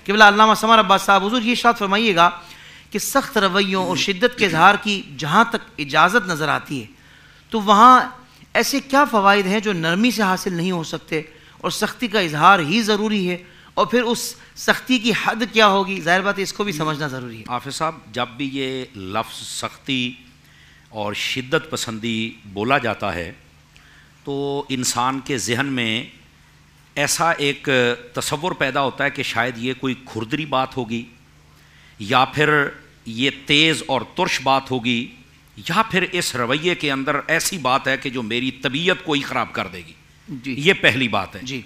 قبلہ علامہ سمر عباس صاحب، حضور یہ ارشاد فرمائیے گا کہ سخت رویوں اور شدت کے اظہار کی جہاں تک اجازت نظر آتی ہے تو وہاں ایسے کیا فوائد ہیں جو نرمی سے حاصل نہیں ہو سکتے اور سختی کا اظہار ہی ضروری ہے، اور پھر اس سختی کی حد کیا ہوگی؟ ظاہر بات ہے اس کو بھی سمجھنا ضروری ہے۔ حافظ صاحب، جب بھی یہ لفظ سختی اور شدت پسندی بولا جاتا ہے تو انسان کے ذہن میں ایسا ایک تصور پیدا ہوتا ہے کہ شاید یہ کوئی کھردری بات ہوگی، یا پھر یہ تیز اور ترش بات ہوگی، یا پھر اس رویے کے اندر ایسی بات ہے کہ جو میری طبیعت کو ہی خراب کر دے گی۔ یہ پہلی بات ہے۔ جی۔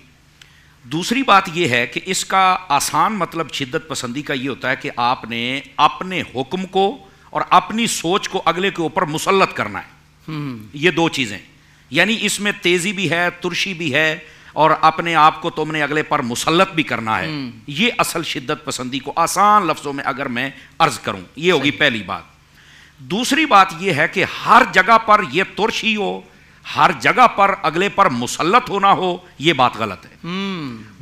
دوسری بات یہ ہے کہ اس کا آسان مطلب شدت پسندی کا یہ ہوتا ہے کہ آپ نے اپنے حکم کو اور اپنی سوچ کو اگلے کے اوپر مسلط کرنا ہے۔ یہ دو چیزیں، یعنی اس میں تیزی بھی ہے، ترشی بھی ہے، اور اپنے آپ کو تم نے اگلے پر مسلط بھی کرنا ہے۔ یہ اصل شدت پسندی کو آسان لفظوں میں اگر میں عرض کروں، یہ ہوگی پہلی بات۔ دوسری بات یہ ہے کہ ہر جگہ پر یہ ترشی ہو، ہر جگہ پر اگلے پر مسلط ہونا ہو، یہ بات غلط ہے۔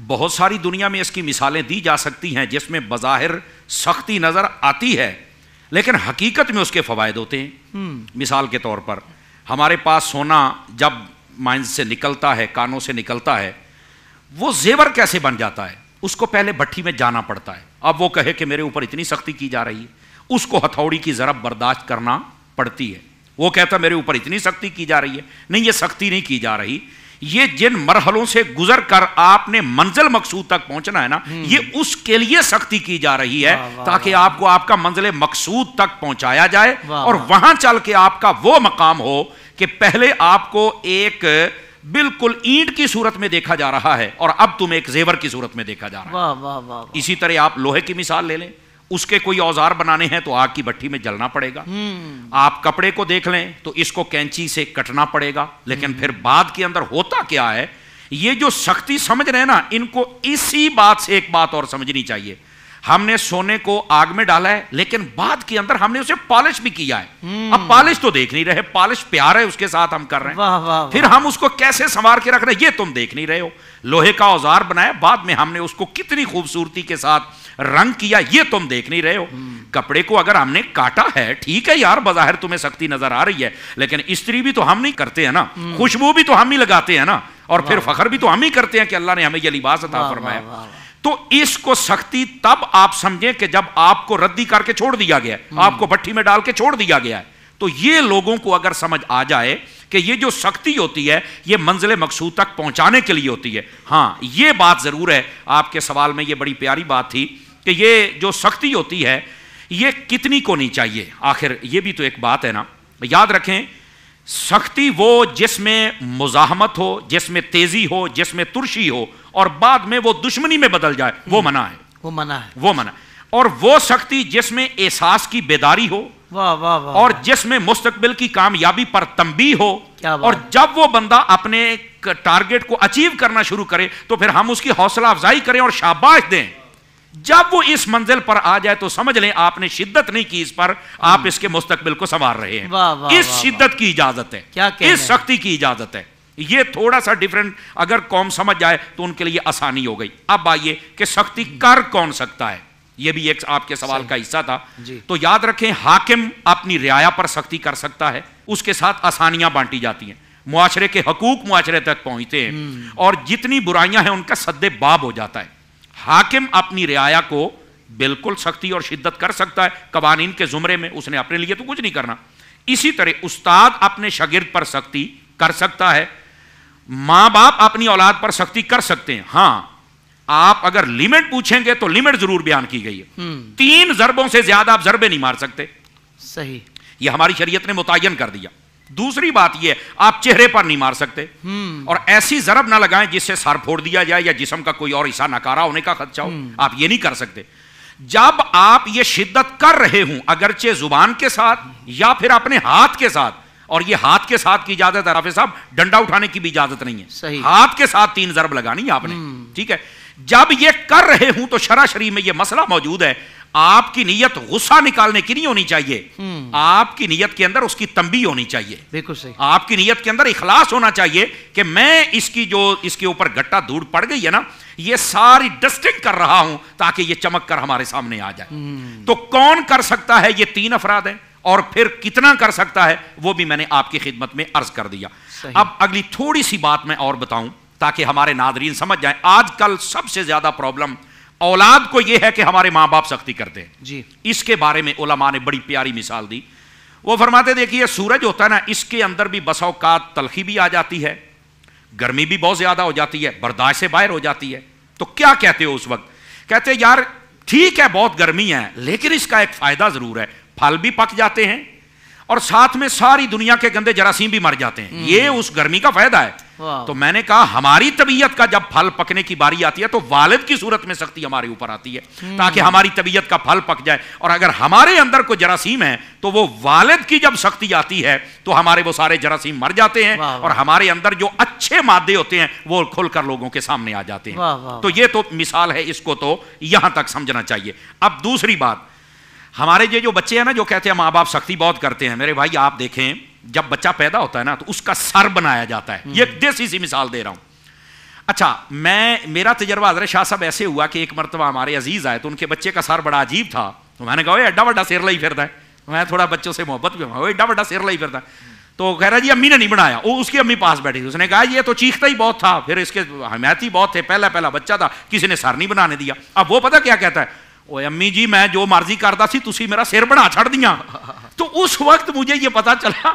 بہت ساری دنیا میں اس کی مثالیں دی جا سکتی ہیں جس میں بظاہر سختی نظر آتی ہے لیکن حقیقت میں اس کے فوائد ہوتے ہیں۔ مثال کے طور پر ہمارے پاس سونا جب مائنز سے نکلتا ہے، کانوں سے نکلتا ہے، وہ زیور کیسے بن جاتا ہے؟ اس کو پہلے بھٹی میں جانا پڑتا ہے۔ اب وہ کہے کہ میرے اوپر اتنی سختی کی جا رہی ہے، اس کو ہتھوڑی کی ضرب برداشت کرنا پڑتی ہے۔ وہ کہتا میرے اوپر اتنی سختی کی جا رہی ہے، نہیں، یہ سختی نہیں کی جا رہی، یہ جن مرحلوں سے گزر کر آپ نے منزل مقصود تک پہنچنا ہے نا، یہ اس کے لیے سختی کی جا رہی ہے تاکہ آپ کو آپ کا منزل مقصود تک پہنچایا جائے اور وہاں چل کے آپ کا وہ مقام ہو کہ پہلے آپ کو ایک بالکل اینٹ کی صورت میں دیکھا جا رہا ہے اور اب تم ایک زیور کی صورت میں دیکھا جا رہا ہے۔ اسی طرح آپ لوہے کی مثال لے لیں، اس کے کوئی اوزار بنانے ہیں تو آگ کی بھٹی میں جلنا پڑے گا۔ آپ کپڑے کو دیکھ لیں تو اس کو کینچی سے کٹنا پڑے گا، لیکن پھر بعد کے اندر ہوتا کیا ہے؟ یہ جو سختی سمجھ رہے ہیں نا، ان کو اسی بات سے ایک بات اور سمجھنی چاہیے۔ ہم نے سونے کو آگ میں ڈالا ہے لیکن بعد کے اندر ہم نے اسے پالش بھی کیا ہے۔ اب پالش تو دیکھ نہیں رہے، پالش پیار ہے اس کے ساتھ ہم کر رہے ہیں، پھر ہم اس کو کیسے سنوار کے رکھ رہے ہیں یہ تم دیکھ نہیں رہے ہو۔ لوہے کا اوزار بنایا، بعد میں ہم نے اس کو کتنی خوبصورتی کے ساتھ رنگ کیا یہ تم دیکھ نہیں رہے ہو۔ کپڑے کو اگر ہم نے کاٹا ہے، ٹھیک ہے یار، بظاہر تمہیں سختی نظر آ رہی ہے لیکن استری بھی تو ہم نہیں کرتے ہیں نا، خوشبو بھی تو ہم ہی لگاتے ہیں نا، اور پھر فخر بھی تو ہم ہی کرتے ہیں کہ اللہ نے ہمیں یہ لباس عطا فرمایا۔ تو اس کو سختی تب آپ سمجھیں کہ جب آپ کو ردی کر کے چھوڑ دیا گیا ہے، آپ کو بھٹی میں ڈال کے چھوڑ دیا گیا ہے۔ تو یہ لوگوں کو اگر سمجھ آ جائے کہ یہ جو سختی ہوتی ہے یہ منزل مقصود تک پہنچانے کے لیے ہوتی ہے۔ ہاں، یہ بات ضرور ہے، آپ کے سوال میں یہ بڑی پیاری بات تھی کہ یہ جو سختی ہوتی ہے یہ کتنی کو نہیں چاہیے، آخر یہ بھی تو ایک بات ہے نا۔ یاد رکھیں، سختی وہ جس میں مزاحمت ہو، جس میں تیزی ہو، جس میں ترشی ہو اور بعد میں وہ دشمنی میں بدل جائے، وہ منع ہے، وہ منع۔ اور وہ سختی جس میں احساس کی بیداری ہو اور جس میں مستقبل کی کامیابی پر تنبیہ ہو، اور جب وہ بندہ اپنے ٹارگٹ کو اچیو کرنا شروع کرے تو پھر ہم اس کی حوصلہ افزائی کریں اور شاباش دیں۔ جب وہ اس منزل پر آ جائے تو سمجھ لیں آپ نے شدت نہیں کی اس پر، آپ اس کے مستقبل کو سنوار رہے ہیں۔ اس شدت کی اجازت ہے، اس سختی کی اجازت ہے۔ یہ تھوڑا سا ڈیفرنٹ اگر قوم سمجھ جائے تو ان کے لیے آسانی ہو گئی۔ اب آئیے کہ سختی کر کون سکتا ہے، یہ بھی ایک آپ کے سوال کا حصہ تھا۔ تو یاد رکھیں، حاکم اپنی رعایا پر سختی کر سکتا ہے، اس کے ساتھ آسانیاں بانٹی جاتی ہیں، معاشرے کے حقوق معاشرے تک پہنچتے ہیں اور جتنی برائیاں ہیں ان کا سد باب ہو جاتا ہے۔ حاکم اپنی رعایا کو بالکل سختی اور شدت کر سکتا ہے قوانین کے زمرے میں، اس نے اپنے لیے تو کچھ نہیں کرنا۔ اسی طرح استاد اپنے شاگرد پر سختی کر سکتا ہے، ماں باپ اپنی اولاد پر سختی کر سکتے ہیں۔ ہاں، آپ اگر لمٹ پوچھیں گے تو لمٹ ضرور بیان کی گئی ہے، 3 ضربوں سے زیادہ آپ ضربے نہیں مار سکتے، صحیح، یہ ہماری شریعت نے متعین کر دیا۔ دوسری بات یہ ہے آپ چہرے پر نہیں مار سکتے، اور ایسی ضرب نہ لگائیں جس سے سر پھوڑ دیا جائے یا جسم کا کوئی اور حصہ ناکارہ ہونے کا خدشہ ہو، آپ یہ نہیں کر سکتے۔ جب آپ یہ شدت کر رہے ہوں، اگرچہ زبان کے ساتھ یا پھر اپنے ہاتھ کے ساتھ، اور یہ ہاتھ کے ساتھ کی اجازت ہے حافظ صاحب, ڈنڈا اٹھانے کی بھی اجازت نہیں ہے. صحیح. ہاتھ کے ساتھ 3 ضرب لگانی آپ نے, ٹھیک ہے. جب یہ کر رہے ہوں تو شرع شریف میں یہ مسئلہ موجود ہے, آپ کی نیت غصہ نکالنے کی نہیں ہونی چاہیے, آپ کی نیت کے اندر اس کی تنبیہ ہونی چاہیے. بالکل صحیح. آپ کی نیت کے اندر اخلاص ہونا چاہیے کہ میں اس کی جو اس کے اوپر گٹا دھوڑ پڑ گئی ہے نا, یہ ساری ڈسٹنگ کر رہا ہوں تاکہ یہ چمک کر ہمارے سامنے آ جائے. تو کون کر سکتا ہے؟ یہ 3 افراد ہیں, اور پھر کتنا کر سکتا ہے وہ بھی میں نے آپ کی خدمت میں عرض کر دیا. اب اگلی تھوڑی سی بات میں اور بتاؤں تاکہ ہمارے ناظرین سمجھ جائیں. آج کل سب سے زیادہ پرابلم اولاد کو یہ ہے کہ ہمارے ماں باپ سختی کرتے ہیں جی. اس کے بارے میں علماء نے بڑی پیاری مثال دی. وہ فرماتے دیکھیے سورج ہوتا ہے نا, اس کے اندر بھی بسا اوقات تلخی بھی آ جاتی ہے, گرمی بھی بہت زیادہ ہو جاتی ہے, برداشت سے باہر ہو جاتی ہے. تو کیا کہتے ہو اس وقت؟ کہتے یار ٹھیک ہے بہت گرمی ہے لیکن اس کا ایک فائدہ ضرور ہے, پھل بھی پک جاتے ہیں اور ساتھ میں ساری دنیا کے گندے جراثیم بھی مر جاتے ہیں, یہ اس گرمی کا فائدہ ہے. تو میں نے کہا ہماری طبیعت کا جب پھل پکنے کی باری آتی ہے تو والد کی صورت میں سختی ہمارے اوپر آتی ہے تاکہ ہماری طبیعت کا پھل پک جائے, اور اگر ہمارے اندر کوئی جراثیم ہے تو وہ والد کی جب سختی آتی ہے تو ہمارے وہ سارے جراثیم مر جاتے ہیں اور ہمارے اندر جو اچھے مادے ہوتے ہیں وہ کھل کر لوگوں کے سامنے آ جاتے ہیں. تو یہ تو مثال ہے, اس کو تو یہاں تک سمجھنا چاہیے. اب دوسری بات, ہمارے یہ جو بچے ہیں نا جو کہتے ہیں ماں باپ سختی بہت کرتے ہیں, میرے بھائی آپ دیکھیں جب بچہ پیدا ہوتا ہے نا تو اس کا سر بنایا جاتا ہے. یہ دیسی سی مثال دے رہا ہوں. اچھا میرا تجربہ حضرت شاہ صاحب ایسے ہوا کہ ایک مرتبہ ہمارے عزیز آئے تو ان کے بچے کا سر بڑا عجیب تھا, تو میں نے کہا ایڈا بڑا سر لائی پھرتا ہے, میں تھوڑا بچوں سے محبت بھی ہوں, ایڈا بڑا سر لائی پھرتا ہے. تو کہہ رہا جی امی نے نہیں بنایا, وہ اس کی امی پاس بیٹھی تھی, اس نے کہا یہ تو چیختا ہی بہت تھا, پھر اس کے حمایتی بہت تھے, پہلا بچہ تھا, کسی نے سر نہیں بنانے دیا. اب وہ پتہ کیا کہتا ہے, اوے امی جی میں جو مرضی کرتا سی تسی میرا سر بنا چھڑ دیاں. تو اس وقت مجھے یہ پتا چلا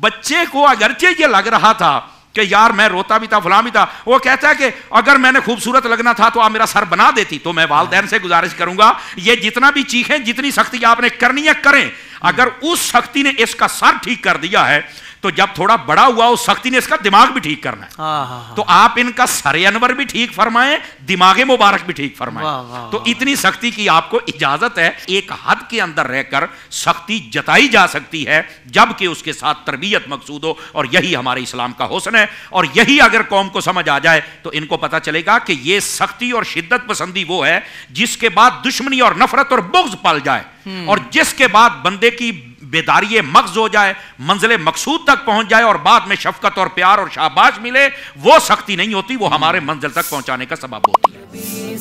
بچے کو اگرچہ یہ لگ رہا تھا کہ یار میں روتا بھی تھا فلاں بھی تھا, وہ کہتا ہے کہ اگر میں نے خوبصورت لگنا تھا تو آپ میرا سر بنا دیتی. تو میں والدین سے گزارش کروں گا یہ جتنا بھی چیخیں, جتنی سختی آپ نے کرنی ہے کریں, اگر اس سختی نے اس کا سر ٹھیک کر دیا ہے تو جب تھوڑا بڑا ہوا اس سختی نے اس کا دماغ بھی ٹھیک کرنا ہے. تو آپ ان کا سر انور بھی ٹھیک فرمائیں, دماغ مبارک بھی ٹھیک فرمائیں. تو اتنی سختی کی آپ کو اجازت ہے. ایک حد کے اندر رہ کر سختی جتائی جا سکتی ہے جبکہ اس کے ساتھ تربیت مقصود ہو, اور یہی ہمارے اسلام کا حسن ہے. اور یہی اگر قوم کو سمجھ آ جائے تو ان کو پتہ چلے گا کہ یہ سختی اور شدت پسندی وہ ہے جس کے بعد دشمنی اور نفرت اور بغض پل جائے, اور جس کے بعد بندے کی بیداری مغز ہو جائے, منزل مقصود تک پہنچ جائے اور بعد میں شفقت اور پیار اور شاباش ملے. وہ سختی نہیں ہوتی, وہ ہمارے منزل تک پہنچانے کا سبب ہوتی ہے.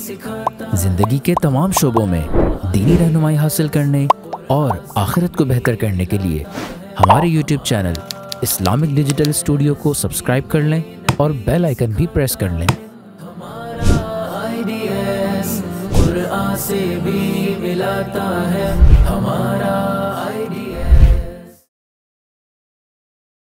زندگی کے تمام شعبوں میں دینی رہنمائی حاصل کرنے اور آخرت کو بہتر کرنے کے لیے ہمارے YouTube channel Islamic digital studio کو سبسکرائب کر لیں اور بیل آئیکن بھی پریس کر لیں. قرآن سے بھی ملاتا ہے ہمارا